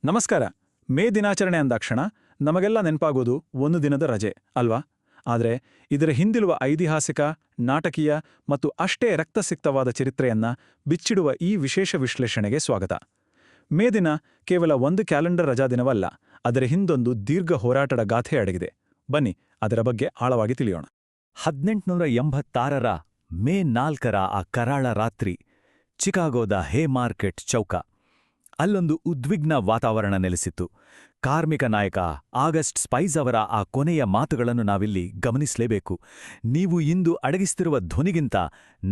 ನಮಸ್ಕಾರ. ಮೇ ದಿನಾಚರಣೆ ಅಂದಾಕ್ಷಣ ನಮಗೆಲ್ಲ ನೆನಪಾಗೋದು ಒಂದು ದಿನದ ರಜೆ ಅಲ್ವಾ? ಆದರೆ ಇದರ ಹಿಂದಿರುವ ಐತಿಹಾಸಿಕ, ನಾಟಕೀಯ ಮತ್ತು ಅಷ್ಟೇ ರಕ್ತಸಿಕ್ತವಾದ ಚರಿತ್ರೆಯನ್ನ ಬಿಚ್ಚಿಡುವ ಈ ವಿಶೇಷ ವಿಶ್ಲೇಷಣೆಗೆ ಸ್ವಾಗತ. ಮೇ ದಿನ ಕೇವಲ ಒಂದು ಕ್ಯಾಲೆಂಡರ್ ರಜಾದಿನವಲ್ಲ, ಅದರ ಹಿಂದೊಂದು ದೀರ್ಘ ಹೋರಾಟದ ಗಾಥೆ ಅಡಗಿದೆ. ಬನ್ನಿ ಅದರ ಬಗ್ಗೆ ಆಳವಾಗಿ ತಿಳಿಯೋಣ. 1886ರ ಮೇ 4ರ ಆ ಕರಾಳ ರಾತ್ರಿ, ಚಿಕಾಗೋದ ಹೇಮಾರ್ಕೆಟ್ ಚೌಕ. ಅಲ್ಲೊಂದು ಉದ್ವಿಗ್ನ ವಾತಾವರಣ ನೆಲೆಸಿತ್ತು. ಕಾರ್ಮಿಕ ನಾಯಕ ಆಗಸ್ಟ್ ಸ್ಪೈಸ್ ಅವರ ಆ ಕೊನೆಯ ಮಾತುಗಳನ್ನು ನಾವಿಲ್ಲಿ ಗಮನಿಸಲೇಬೇಕು. ನೀವು ಇಂದು ಅಡಗಿಸ್ತಿರುವ ಧ್ವನಿಗಿಂತ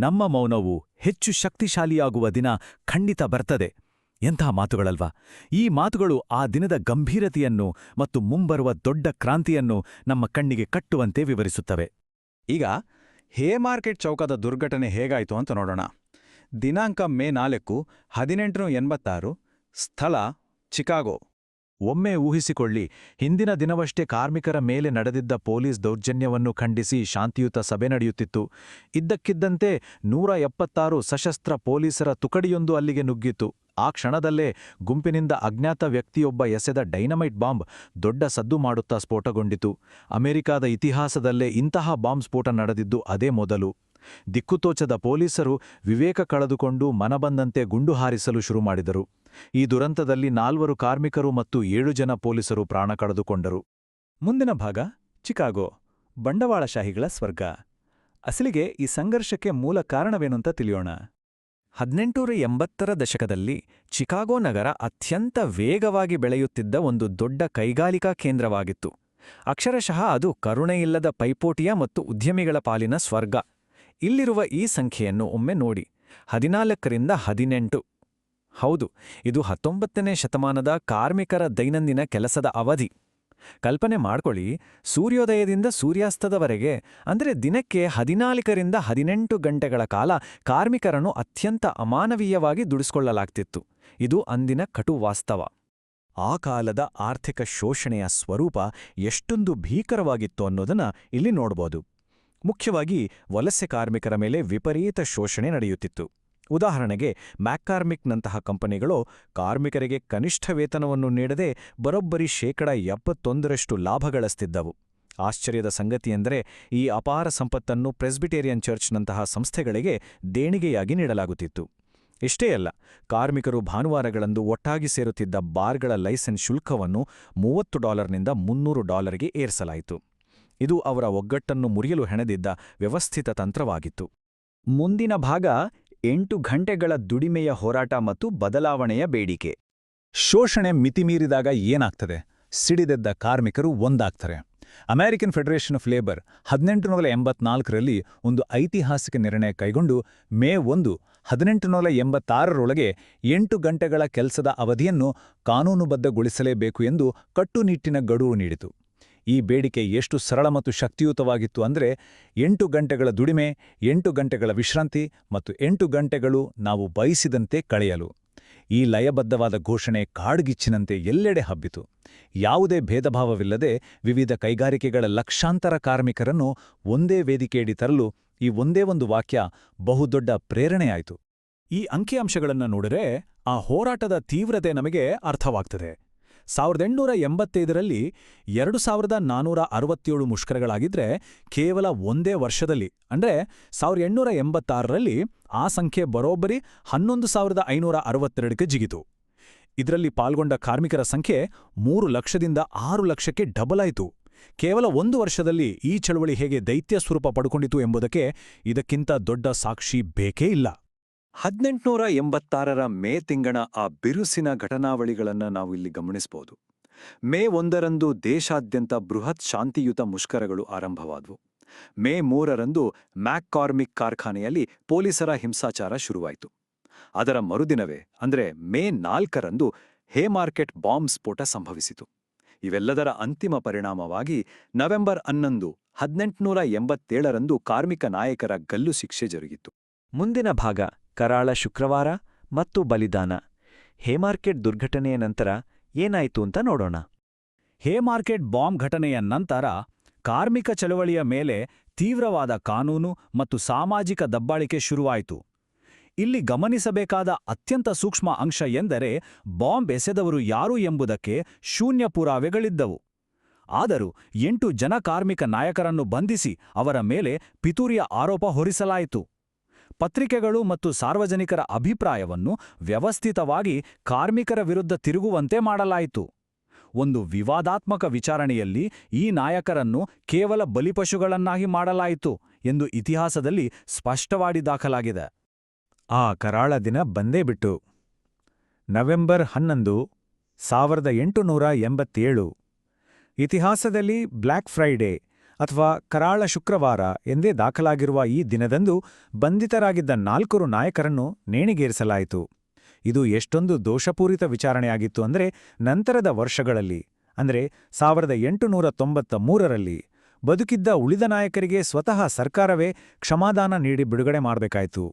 ನಮ್ಮ ಮೌನವು ಹೆಚ್ಚು ಶಕ್ತಿಶಾಲಿಯಾಗುವ ದಿನ ಖಂಡಿತ ಬರ್ತದೆ. ಎಂಥ ಮಾತುಗಳಲ್ವಾ? ಈ ಮಾತುಗಳು ಆ ದಿನದ ಗಂಭೀರತೆಯನ್ನು ಮತ್ತು ಮುಂಬರುವ ದೊಡ್ಡ ಕ್ರಾಂತಿಯನ್ನು ನಮ್ಮ ಕಣ್ಣಿಗೆ ಕಟ್ಟುವಂತೆ ವಿವರಿಸುತ್ತವೆ. ಈಗ ಹೇಮಾರ್ಕೆಟ್ ಚೌಕದ ದುರ್ಘಟನೆ ಹೇಗಾಯಿತು ಅಂತ ನೋಡೋಣ. ದಿನಾಂಕ ಮೇ 4, 1886. ಸ್ಥಳ ಚಿಕಾಗೋ. ಒಮ್ಮೆ ಊಹಿಸಿಕೊಳ್ಳಿ, ಹಿಂದಿನ ದಿನವಷ್ಟೇ ಕಾರ್ಮಿಕರ ಮೇಲೆ ನಡೆದಿದ್ದ ಪೊಲೀಸ್ ದೌರ್ಜನ್ಯವನ್ನು ಖಂಡಿಸಿ ಶಾಂತಿಯುತ ಸಭೆ ನಡೆಯುತ್ತಿತ್ತು. ಇದ್ದಕ್ಕಿದ್ದಂತೆ 176 ಸಶಸ್ತ್ರ ಪೊಲೀಸರ ತುಕಡಿಯೊಂದು ಅಲ್ಲಿಗೆ ನುಗ್ಗಿತ್ತು. ಆ ಕ್ಷಣದಲ್ಲೇ ಗುಂಪಿನಿಂದ ಅಜ್ಞಾತ ವ್ಯಕ್ತಿಯೊಬ್ಬ ಎಸೆದ ಡೈನಮೈಟ್ ಬಾಂಬ್ ದೊಡ್ಡ ಸದ್ದು ಮಾಡುತ್ತಾ ಸ್ಫೋಟಗೊಂಡಿತು. ಅಮೆರಿಕಾದ ಇತಿಹಾಸದಲ್ಲೇ ಇಂತಹ ಬಾಂಬ್ ಸ್ಫೋಟ ನಡೆದಿದ್ದು ಅದೇ ಮೊದಲು. ದಿಕ್ಕುತೋಚದ ಪೊಲೀಸರು ವಿವೇಕ ಕಳೆದುಕೊಂಡು ಮನಬಂದಂತೆ ಗುಂಡು ಹಾರಿಸಲು ಶುರು ಮಾಡಿದರು. ಈ ದುರಂತದಲ್ಲಿ 4 ಕಾರ್ಮಿಕರು ಮತ್ತು 7 ಜನ ಪೊಲೀಸರು ಪ್ರಾಣ ಕಳೆದುಕೊಂಡರು. ಮುಂದಿನ ಭಾಗ ಚಿಕಾಗೋ, ಬಂಡವಾಳಶಾಹಿಗಳ ಸ್ವರ್ಗ. ಅಸಲಿಗೆ ಈ ಸಂಘರ್ಷಕ್ಕೆ ಮೂಲ ಕಾರಣವೇನುಂತ ತಿಳಿಯೋಣ. 1880ರ ದಶಕದಲ್ಲಿ ಚಿಕಾಗೋ ನಗರ ಅತ್ಯಂತ ವೇಗವಾಗಿ ಬೆಳೆಯುತ್ತಿದ್ದ ಒಂದು ದೊಡ್ಡ ಕೈಗಾರಿಕಾ ಕೇಂದ್ರವಾಗಿತ್ತು. ಅಕ್ಷರಶಃ ಅದು ಕರುಣೆಯಿಲ್ಲದ ಪೈಪೋಟಿಯ ಮತ್ತು ಉದ್ಯಮಿಗಳ ಪಾಲಿನ ಸ್ವರ್ಗ. ಇಲ್ಲಿರುವ ಈ ಸಂಖ್ಯೆಯನ್ನು ಒಮ್ಮೆ ನೋಡಿ, 14ರಿಂದ 18. ಹೌದು, ಇದು 19ನೇ ಶತಮಾನದ ಕಾರ್ಮಿಕರ ದೈನಂದಿನ ಕೆಲಸದ ಅವಧಿ. ಕಲ್ಪನೆ ಮಾಡ್ಕೊಳ್ಳಿ, ಸೂರ್ಯೋದಯದಿಂದ ಸೂರ್ಯಾಸ್ತದವರೆಗೆ, ಅಂದರೆ ದಿನಕ್ಕೆ 14ರಿಂದ 18 ಗಂಟೆಗಳ ಕಾಲ ಕಾರ್ಮಿಕರನ್ನು ಅತ್ಯಂತ ಅಮಾನವೀಯವಾಗಿ ದುಡಿಸಿಕೊಳ್ಳಲಾಗ್ತಿತ್ತು. ಇದು ಅಂದಿನ ಕಟು ವಾಸ್ತವ. ಆ ಕಾಲದ ಆರ್ಥಿಕ ಶೋಷಣೆಯ ಸ್ವರೂಪ ಎಷ್ಟೊಂದು ಭೀಕರವಾಗಿತ್ತು ಅನ್ನೋದನ್ನ ಇಲ್ಲಿ ನೋಡ್ಬೋದು. ಮುಖ್ಯವಾಗಿ ವಲಸೆ ಕಾರ್ಮಿಕರ ಮೇಲೆ ವಿಪರೀತ ಶೋಷಣೆ ನಡೆಯುತ್ತಿತ್ತು. ಉದಾಹರಣೆಗೆ, ಮ್ಯಾಕ್ಕಾರ್ಮಿಕ್ನಂತಹ ಕಂಪನಿಗಳು ಕಾರ್ಮಿಕರಿಗೆ ಕನಿಷ್ಠ ವೇತನವನ್ನು ನೀಡದೆ ಬರೋಬ್ಬರಿ 71% ಲಾಭ ಗಳಿಸ್ತಿದ್ದವು. ಆಶ್ಚರ್ಯದ ಸಂಗತಿಯೆಂದರೆ, ಈ ಅಪಾರ ಸಂಪತ್ತನ್ನು ಪ್ರೆಸ್ಬಿಟೇರಿಯನ್ ಚರ್ಚ್ನಂತಹ ಸಂಸ್ಥೆಗಳಿಗೆ ದೇಣಿಗೆಯಾಗಿ ನೀಡಲಾಗುತ್ತಿತ್ತು. ಇಷ್ಟೇ ಅಲ್ಲ, ಕಾರ್ಮಿಕರು ಭಾನುವಾರಗಳಂದು ಒಟ್ಟಾಗಿ ಸೇರುತ್ತಿದ್ದ ಬಾರ್ಗಳ ಲೈಸೆನ್ಸ್ ಶುಲ್ಕವನ್ನು $30ನಿಂದ $300ಗೆ ಏರಿಸಲಾಯಿತು. ಇದು ಅವರ ಒಗ್ಗಟ್ಟನ್ನು ಮುರಿಯಲು ಹೆಣೆದಿದ್ದ ವ್ಯವಸ್ಥಿತ ತಂತ್ರವಾಗಿತ್ತು. ಮುಂದಿನ ಭಾಗ 8 ಗಂಟೆಗಳ ದುಡಿಮೆಯ ಹೋರಾಟ ಮತ್ತು ಬದಲಾವಣೆಯ ಬೇಡಿಕೆ. ಶೋಷಣೆ ಮಿತಿಮೀರಿದಾಗ ಏನಾಗ್ತದೆ? ಸಿಡಿದೆದ್ದ ಕಾರ್ಮಿಕರು ಒಂದಾಗ್ತಾರೆ. ಅಮೆರಿಕನ್ ಫೆಡರೇಷನ್ ಆಫ್ ಲೇಬರ್ 1884ರಲ್ಲಿ ಒಂದು ಐತಿಹಾಸಿಕ ನಿರ್ಣಯ ಕೈಗೊಂಡು ಮೇ 1, 1886ರೊಳಗೆ 8 ಗಂಟೆಗಳ ಕೆಲಸದ ಅವಧಿಯನ್ನು ಕಾನೂನುಬದ್ಧಗೊಳಿಸಲೇಬೇಕು ಎಂದು ಕಟ್ಟುನಿಟ್ಟಿನ ಗಡುವು ನೀಡಿತು. ಈ ಬೇಡಿಕೆ ಎಷ್ಟು ಸರಳ ಮತ್ತು ಶಕ್ತಿಯುತವಾಗಿತ್ತು ಅಂದರೆ, 8 ಗಂಟೆಗಳ ದುಡಿಮೆ, 8 ಗಂಟೆಗಳ ವಿಶ್ರಾಂತಿ ಮತ್ತು 8 ಗಂಟೆಗಳು ನಾವು ಬಯಸಿದಂತೆ ಕಳೆಯಲು. ಈ ಲಯಬದ್ಧವಾದ ಘೋಷಣೆ ಕಾಡ್ಗಿಚ್ಚಿನಂತೆ ಎಲ್ಲೆಡೆ ಹಬ್ಬಿತು. ಯಾವುದೇ ಭೇದಭಾವವಿಲ್ಲದೆ ವಿವಿಧ ಕೈಗಾರಿಕೆಗಳ ಲಕ್ಷಾಂತರ ಕಾರ್ಮಿಕರನ್ನು ಒಂದೇ ವೇದಿಕೆಯಡಿ ತರಲು ಈ ಒಂದೇ ಒಂದು ವಾಕ್ಯ ಬಹುದೊಡ್ಡ ಪ್ರೇರಣೆಯಾಯಿತು. ಈ ಅಂಕಿಅಂಶಗಳನ್ನು ನೋಡಿದರೆ ಆ ಹೋರಾಟದ ತೀವ್ರತೆ ನಮಗೆ ಅರ್ಥವಾಗ್ತದೆ. 1885ರಲ್ಲಿ 2467 ಮುಷ್ಕರಗಳಾಗಿದ್ರೆ, ಕೇವಲ ಒಂದೇ ವರ್ಷದಲ್ಲಿ ಅಂದರೆ 1886ರಲ್ಲಿ ಆ ಸಂಖ್ಯೆ ಬರೋಬ್ಬರಿ 11562ಕ್ಕೆ ಜಿಗಿತು. ಇದರಲ್ಲಿ ಪಾಲ್ಗೊಂಡ ಕಾರ್ಮಿಕರ ಸಂಖ್ಯೆ 3 ಲಕ್ಷದಿಂದ 6 ಲಕ್ಷಕ್ಕೆ ಡಬಲ್ ಆಯಿತು. ಕೇವಲ 1 ವರ್ಷದಲ್ಲಿ ಈ ಚಳವಳಿ ಹೇಗೆ ದೈತ್ಯ ಸ್ವರೂಪ ಪಡ್ಕೊಂಡಿತು ಎಂಬುದಕ್ಕೆ ಇದಕ್ಕಿಂತ ದೊಡ್ಡ ಸಾಕ್ಷಿ ಬೇಕೇ ಇಲ್ಲ. 1886ರ ಮೇ ತಿಂಗಳ ಆ ಬಿರುಸಿನ ಘಟನಾವಳಿಗಳನ್ನು ನಾವು ಇಲ್ಲಿ ಗಮನಿಸಬಹುದು. ಮೇ 1ರಂದು ದೇಶಾದ್ಯಂತ ಬೃಹತ್ ಶಾಂತಿಯುತ ಮುಷ್ಕರಗಳು ಆರಂಭವಾದವು. ಮೇ 3ರಂದು ಮ್ಯಾಕ್ಕಾರ್ಮಿಕ್ ಕಾರ್ಖಾನೆಯಲ್ಲಿ ಪೊಲೀಸರ ಹಿಂಸಾಚಾರ ಶುರುವಾಯಿತು. ಅದರ ಮರುದಿನವೇ ಅಂದರೆ ಮೇ 4ರಂದು ಹೇಮಾರ್ಕೆಟ್ ಬಾಂಬ್ ಸ್ಫೋಟ ಸಂಭವಿಸಿತು. ಇವೆಲ್ಲದರ ಅಂತಿಮ ಪರಿಣಾಮವಾಗಿ ನವೆಂಬರ್ 11, 1887ರಂದು ಕಾರ್ಮಿಕ ನಾಯಕರ ಗಲ್ಲು ಶಿಕ್ಷೆ ಜರುಗಿತು. ಮುಂದಿನ ಭಾಗ ಕರಾಳ ಶುಕ್ರವಾರ ಮತ್ತು ಬಲಿದಾನ. ಹೇಮಾರ್ಕೆಟ್ ದುರ್ಘಟನೆಯ ನಂತರ ಏನಾಯಿತು ಅಂತ ನೋಡೋಣ. ಹೇಮಾರ್ಕೆಟ್ ಬಾಂಬ್ ಘಟನೆಯ ನಂತರ ಕಾರ್ಮಿಕ ಚಳವಳಿಯ ಮೇಲೆ ತೀವ್ರವಾದ ಕಾನೂನು ಮತ್ತು ಸಾಮಾಜಿಕ ದಬ್ಬಾಳಿಕೆ ಶುರುವಾಯಿತು. ಇಲ್ಲಿ ಗಮನಿಸಬೇಕಾದ ಅತ್ಯಂತ ಸೂಕ್ಷ್ಮ ಅಂಶ ಎಂದರೆ ಬಾಂಬ್ ಎಸೆದವರು ಯಾರು ಎಂಬುದಕ್ಕೆ ಶೂನ್ಯ ಪುರಾವೆಗಳಿದ್ದವು. ಆದರೂ 8 ಜನ ಕಾರ್ಮಿಕ ನಾಯಕರನ್ನು ಬಂಧಿಸಿ ಅವರ ಮೇಲೆ ಪಿತೂರಿಯ ಆರೋಪ ಹೊರಿಸಲಾಯಿತು. ಪತ್ರಿಕೆಗಳು ಮತ್ತು ಸಾರ್ವಜನಿಕರ ಅಭಿಪ್ರಾಯವನ್ನು ವ್ಯವಸ್ಥಿತವಾಗಿ ಕಾರ್ಮಿಕರ ವಿರುದ್ಧ ತಿರುಗುವಂತೆ ಮಾಡಲಾಯಿತು. ಒಂದು ವಿವಾದಾತ್ಮಕ ವಿಚಾರಣೆಯಲ್ಲಿ ಈ ನಾಯಕರನ್ನು ಕೇವಲ ಬಲಿಪಶುಗಳನ್ನಾಗಿ ಮಾಡಲಾಯಿತು ಎಂದು ಇತಿಹಾಸದಲ್ಲಿ ಸ್ಪಷ್ಟವಾಗಿ ದಾಖಲಾಗಿದೆ. ಆ ಕರಾಳ ದಿನ ಬಂದೇ ಬಿಟ್ಟು. ನವೆಂಬರ್ 11, 1887. ಇತಿಹಾಸದಲ್ಲಿ ಬ್ಲ್ಯಾಕ್ ಫ್ರೈಡೇ ಅಥವಾ ಕರಾಳ ಶುಕ್ರವಾರ ಎಂದೇ ದಾಖಲಾಗಿರುವ ಈ ದಿನದಂದು ಬಂಧಿತರಾಗಿದ್ದ 4 ನಾಯಕರನ್ನು ನೇಣಿಗೇರಿಸಲಾಯಿತು. ಇದು ಎಷ್ಟೊಂದು ದೋಷಪೂರಿತ ವಿಚಾರಣೆಯಾಗಿತ್ತು ಅಂದರೆ, ನಂತರದ ವರ್ಷಗಳಲ್ಲಿ ಅಂದರೆ 1893ರಲ್ಲಿ ಬದುಕಿದ್ದ ಉಳಿದ ನಾಯಕರಿಗೆ ಸ್ವತಃ ಸರ್ಕಾರವೇ ಕ್ಷಮಾದಾನ ನೀಡಿ ಬಿಡುಗಡೆ ಮಾಡಬೇಕಾಯಿತು.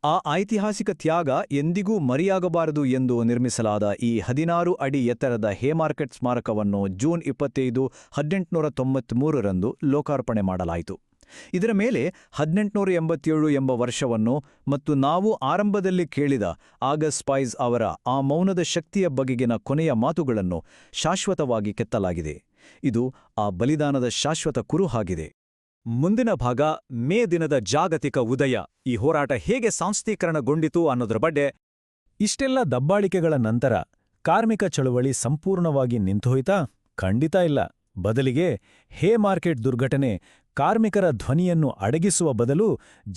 ಆ ಐತಿಹಾಸಿಕ ತ್ಯಾಗ ಎಂದಿಗೂ ಮರೆಯಾಗಬಾರದು ಎಂದು ನಿರ್ಮಿಸಲಾದ ಈ 16 ಅಡಿ ಎತ್ತರದ ಹೇಮಾರ್ಕೆಟ್ ಸ್ಮಾರಕವನ್ನು ಜೂನ್ 25, 1893ರಂದು ಲೋಕಾರ್ಪಣೆ ಮಾಡಲಾಯಿತು. ಇದರ ಮೇಲೆ 1887 ಎಂಬ ವರ್ಷವನ್ನು ಮತ್ತು ನಾವು ಆರಂಭದಲ್ಲಿ ಕೇಳಿದ ಆಗಸ್ಟ್ ಸ್ಪೈಸ್ ಅವರ ಆ ಮೌನದ ಶಕ್ತಿಯ ಬಗೆಗಿನ ಕೊನೆಯ ಮಾತುಗಳನ್ನು ಶಾಶ್ವತವಾಗಿ ಕೆತ್ತಲಾಗಿದೆ. ಇದು ಆ ಬಲಿದಾನದ ಶಾಶ್ವತ ಕುರುಹಾಗಿದೆ. ಮುಂದಿನ ಭಾಗ ಮೇ ದಿನದ ಜಾಗತಿಕ ಉದಯ. ಈ ಹೋರಾಟ ಹೇಗೆ ಸಾಂಸ್ಥೀಕರಣಗೊಂಡಿತು ಅನ್ನೋದ್ರ ಬಗ್ಗೆ. ಇಷ್ಟೆಲ್ಲ ದಬ್ಬಾಳಿಕೆಗಳ ನಂತರ ಕಾರ್ಮಿಕ ಚಳುವಳಿ ಸಂಪೂರ್ಣವಾಗಿ ನಿಂತುಹೋಯ್ತಾ? ಖಂಡಿತ ಇಲ್ಲ. ಬದಲಿಗೆ ಹೇ ಮಾರ್ಕೆಟ್ ದುರ್ಘಟನೆ ಕಾರ್ಮಿಕರ ಧ್ವನಿಯನ್ನು ಅಡಗಿಸುವ ಬದಲು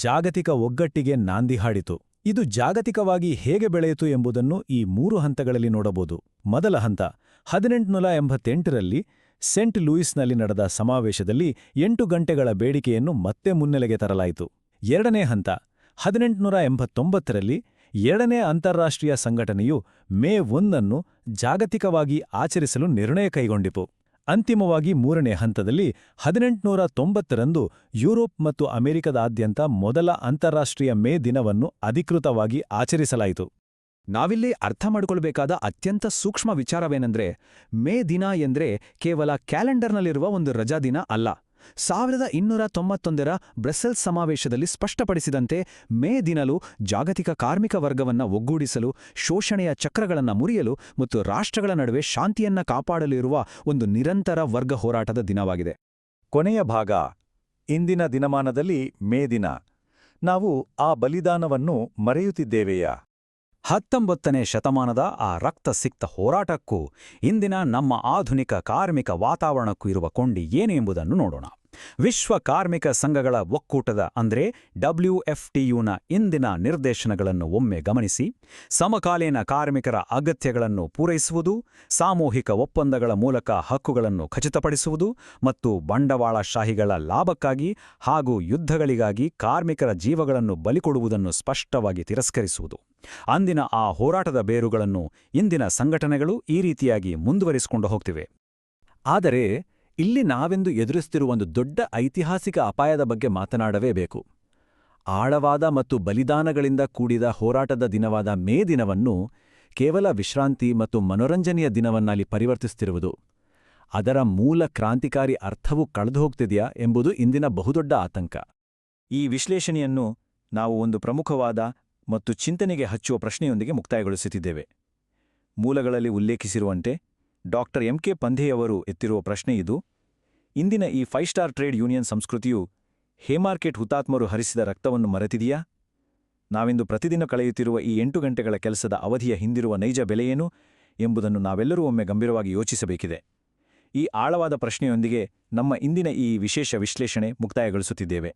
ಜಾಗತಿಕ ಒಗ್ಗಟ್ಟಿಗೆ ನಾಂದಿ ಹಾಡಿತು. ಇದು ಜಾಗತಿಕವಾಗಿ ಹೇಗೆ ಬೆಳೆಯಿತು ಎಂಬುದನ್ನು ಈ 3 ಹಂತಗಳಲ್ಲಿ ನೋಡಬಹುದು. ಮೊದಲ ಹಂತ 1888ರಲ್ಲಿ ಸೆಂಟ್ ಲೂಯಿಸ್ನಲ್ಲಿ ನಡೆದ ಸಮಾವೇಶದಲ್ಲಿ 8 ಗಂಟೆಗಳ ಬೇಡಿಕೆಯನ್ನು ಮತ್ತೆ ಮುನ್ನೆಲೆಗೆ ತರಲಾಯಿತು. ಎರಡನೇ ಹಂತ 1889ರಲ್ಲಿ 2ನೇ ಅಂತಾರಾಷ್ಟ್ರೀಯ ಸಂಘಟನೆಯು ಮೇ 1 ಜಾಗತಿಕವಾಗಿ ಆಚರಿಸಲು ನಿರ್ಣಯ ಕೈಗೊಂಡಿತು. ಅಂತಿಮವಾಗಿ 3ನೇ ಹಂತದಲ್ಲಿ 1890ರಂದು ಯುರೋಪ್ ಮತ್ತು ಅಮೆರಿಕದಾದ್ಯಂತ ಮೊದಲ ಅಂತಾರಾಷ್ಟ್ರೀಯ ಮೇ ದಿನವನ್ನು ಅಧಿಕೃತವಾಗಿ ಆಚರಿಸಲಾಯಿತು. ನಾವಿಲ್ಲಿ ಅರ್ಥ ಮಾಡಿಕೊಳ್ಬೇಕಾದ ಅತ್ಯಂತ ಸೂಕ್ಷ್ಮ ವಿಚಾರವೇನೆಂದ್ರೆ, ಮೇ ದಿನ ಎಂದ್ರೆ ಕೇವಲ ಕ್ಯಾಲೆಂಡರ್ನಲ್ಲಿರುವ ಒಂದು ರಜಾದಿನ ಅಲ್ಲ. 1291ರ ಬ್ರಸೆಲ್ಸ್ ಸಮಾವೇಶದಲ್ಲಿ ಸ್ಪಷ್ಟಪಡಿಸಿದಂತೆ ಮೇ ದಿನಲು ಜಾಗತಿಕ ಕಾರ್ಮಿಕ ವರ್ಗವನ್ನು ಒಗ್ಗೂಡಿಸಲು, ಶೋಷಣೆಯ ಚಕ್ರಗಳನ್ನು ಮುರಿಯಲು ಮತ್ತು ರಾಷ್ಟ್ರಗಳ ನಡುವೆ ಶಾಂತಿಯನ್ನ ಕಾಪಾಡಲು ಇರುವ ಒಂದು ನಿರಂತರ ವರ್ಗ ಹೋರಾಟದ ದಿನವಾಗಿದೆ. ಕೊನೆಯ ಭಾಗ ಇಂದಿನ ದಿನಮಾನದಲ್ಲಿ ಮೇ ದಿನ. ನಾವು ಆ ಬಲಿದಾನವನ್ನು ಮರೆಯುತ್ತಿದ್ದೇವೆಯಾ? 19ನೇ ಶತಮಾನದ ಆ ರಕ್ತಸಿಕ್ತ ಹೋರಾಟಕ್ಕೂ ಇಂದಿನ ನಮ್ಮ ಆಧುನಿಕ ಕಾರ್ಮಿಕ ವಾತಾವರಣಕ್ಕೂ ಇರುವ ಕೊಂಡಿ ಏನು ಎಂಬುದನ್ನು ನೋಡೋಣ. ವಿಶ್ವ ಕಾರ್ಮಿಕ ಸಂಘಗಳ ಒಕ್ಕೂಟದ ಅಂದರೆ WFTUನ ಇಂದಿನ ನಿರ್ದೇಶನಗಳನ್ನು ಒಮ್ಮೆ ಗಮನಿಸಿ. ಸಮಕಾಲೀನ ಕಾರ್ಮಿಕರ ಅಗತ್ಯಗಳನ್ನು ಪೂರೈಸುವುದು, ಸಾಮೂಹಿಕ ಒಪ್ಪಂದಗಳ ಮೂಲಕ ಹಕ್ಕುಗಳನ್ನು ಖಚಿತಪಡಿಸುವುದು ಮತ್ತು ಬಂಡವಾಳಶಾಹಿಗಳ ಲಾಭಕ್ಕಾಗಿ ಹಾಗೂ ಯುದ್ಧಗಳಿಗಾಗಿ ಕಾರ್ಮಿಕರ ಜೀವಗಳನ್ನು ಬಲಿಕೊಡುವುದನ್ನು ಸ್ಪಷ್ಟವಾಗಿ ತಿರಸ್ಕರಿಸುವುದು. ಅಂದಿನ ಆ ಹೋರಾಟದ ಬೇರುಗಳನ್ನು ಇಂದಿನ ಸಂಘಟನೆಗಳು ಈ ರೀತಿಯಾಗಿ ಮುಂದುವರಿಸಿಕೊಂಡು ಹೋಗ್ತಿವೆ. ಆದರೆ ಇಲ್ಲಿ ನಾವೆಂದು ಎದುರಿಸುತ್ತಿರುವ ಒಂದು ದೊಡ್ಡ ಐತಿಹಾಸಿಕ ಅಪಾಯದ ಬಗ್ಗೆ ಮಾತನಾಡಲೇಬೇಕು. ಆಳವಾದ ಮತ್ತು ಬಲಿದಾನಗಳಿಂದ ಕೂಡಿದ ಹೋರಾಟದ ದಿನವಾದ ಮೇ ದಿನವನ್ನು ಕೇವಲ ವಿಶ್ರಾಂತಿ ಮತ್ತು ಮನೋರಂಜನೆಯ ದಿನವನ್ನಾಗಿ ಪರಿವರ್ತಿಸುತ್ತಿರುವುದು. ಅದರ ಮೂಲ ಕ್ರಾಂತಿಕಾರಿ ಅರ್ಥವು ಕಳೆದುಹೋಗ್ತಿದೆಯಾ ಎಂಬುದು ಇಂದಿನ ಬಹುದೊಡ್ಡ ಆತಂಕ. ಈ ವಿಶ್ಲೇಷಣೆಯನ್ನು ನಾವು ಒಂದು ಪ್ರಮುಖವಾದ ಮತ್ತು ಚಿಂತನೆಗೆ ಹಚ್ಚುವ ಪ್ರಶ್ನೆಯೊಂದಿಗೆ ಮುಕ್ತಾಯಗೊಳಿಸುತ್ತಿದ್ದೇವೆ. ಮೂಲಗಳಲ್ಲಿ ಉಲ್ಲೇಖಿಸಿರುವಂತೆ ಡಾಕ್ಟರ್ MK ಪಂಧೆಯವರು ಎತ್ತಿರುವ ಪ್ರಶ್ನೆ ಇದು: ಇಂದಿನ ಈ 5 ಸ್ಟಾರ್ ಟ್ರೇಡ್ ಯೂನಿಯನ್ ಸಂಸ್ಕೃತಿಯು ಹೇಮಾರ್ಕೆಟ್ ಹುತಾತ್ಮರು ಹರಿಸಿದ ರಕ್ತವನ್ನು ಮರೆತಿದೆಯಾ? ನಾವಿಂದು ಪ್ರತಿದಿನ ಕಳೆಯುತ್ತಿರುವ ಈ 8 ಗಂಟೆಗಳ ಕೆಲಸದ ಅವಧಿಯ ಹಿಂದಿರುವ ನೈಜ ಬೆಲೆಯೇನು ಎಂಬುದನ್ನು ನಾವೆಲ್ಲರೂ ಒಮ್ಮೆ ಗಂಭೀರವಾಗಿ ಯೋಚಿಸಬೇಕಿದೆ. ಈ ಆಳವಾದ ಪ್ರಶ್ನೆಯೊಂದಿಗೆ ನಮ್ಮ ಇಂದಿನ ಈ ವಿಶೇಷ ವಿಶ್ಲೇಷಣೆ ಮುಕ್ತಾಯಗೊಳಿಸುತ್ತಿದ್ದೇವೆ.